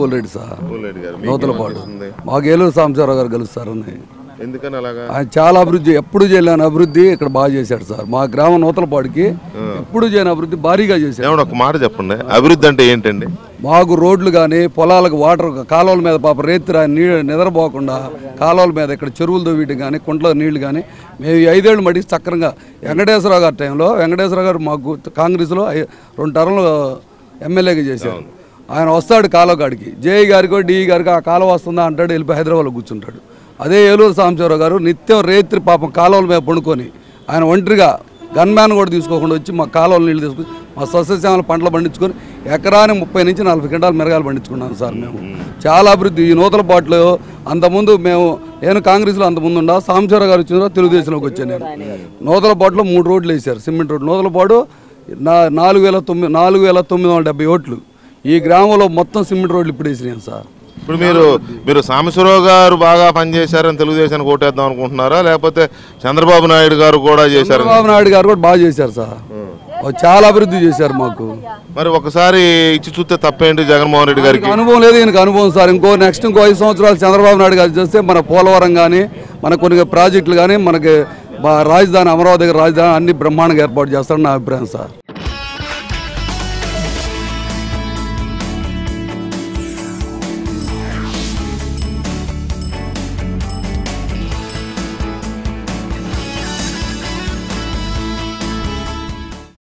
Reddy sir Nuthalapadu మాకు ఏలూరు సాంబశివరావు గారు గెలుస్తారని. ఎందుకని అలాగా? ఆయన చాలా అభివృద్ధి, ఎప్పుడు చేయలేని అభివృద్ధి ఇక్కడ బాగా చేశాడు సార్. మా గ్రామం నూతలపాడుకి ఎప్పుడు చేయని అభివృద్ధి భారీగా చేశాడు. ఒక మాట చెప్పండి, అభివృద్ధి అంటే ఏంటండి? మాకు రోడ్లు కానీ, పొలాలకు వాటర్, కాలువల మీద పాప రేతి నీళ్ళు నిద్రపోకుండా కాలువల మీద ఇక్కడ చెరువులు తవ్వీయడం కానీ, కుంటలో నీళ్లు కానీ మేము 5 ఏళ్ళు మటుకు చక్రంగా వెంకటేశ్వరరావు గారి టైంలో వెంకటేశ్వరరావు గారు మాకు కాంగ్రెస్లో 2 టర్మ్లు ఎమ్మెల్యేగా చేశారు. ఆయన వస్తాడు కాలువ కాడికి, జేఈ గారికో డిఈ గారికి ఆ కాలువ వస్తుందా అంటాడు, వెళ్ళిపోయి హైదరాబాద్లో కూర్చుంటాడు. అదే ఏలూరు సాంబశివరావు గారు నిత్యం రేత్రి పాపం కాలువల మీద పండుకొని ఆయన ఒంటరిగా గన్మ్యాన్ కూడా తీసుకోకుండా వచ్చి మా కాలువల నీళ్ళు తీసుకొని మా సస్యశ్యామల పంటలు పండించుకొని ఎకరానికి 30 నుంచి 40 క్వింటాలు మిరగాయలు పండించుకున్నాం సార్. మేము చాలా అభివృద్ధి. ఈ నూతలపాటులో అంతకుముందు నేను కాంగ్రెస్లో అంతకుముందు ఉండా, సాంబశివరావు గారు వచ్చిన తెలుగుదేశంలోకి వచ్చాను. నేను నూతలపాటులో 3 రోడ్లు వేశారు, సిమెంట్ రోడ్లు. నూతలపాటు 4,970 ఓట్లు. ఈ గ్రామంలో మొత్తం సిమెంట్ రోడ్లు ఇప్పుడు వేసినాయి సార్. ఇప్పుడు మీరు సాంబశివరావు గారు బాగా పనిచేశారని తెలుగుదేశానికి ఓటేద్దాం అనుకుంటున్నారా, లేకపోతే చంద్రబాబు నాయుడు గారు కూడా చేశారు? చంద్రబాబు నాయుడు గారు కూడా బాగా చేశారు సార్, చాలా అభివృద్ధి చేశారు మాకు. మరి ఒకసారి ఇచ్చి చూస్తే తప్పేంటి? జగన్మోహన్ రెడ్డి గారికి అనుభవం లేదు, ఈయనకు అనుభవం సార్. ఇంకో 5 సంవత్సరాలు చంద్రబాబు నాయుడు గారు చేస్తే మన పోలవరం కానీ, మన కొన్ని ప్రాజెక్టులు కానీ, మనకి రాజధాని అమరావతి దగ్గర రాజధాని అన్ని బ్రహ్మాండంగా ఏర్పాటు చేస్తారని నా అభిప్రాయం సార్.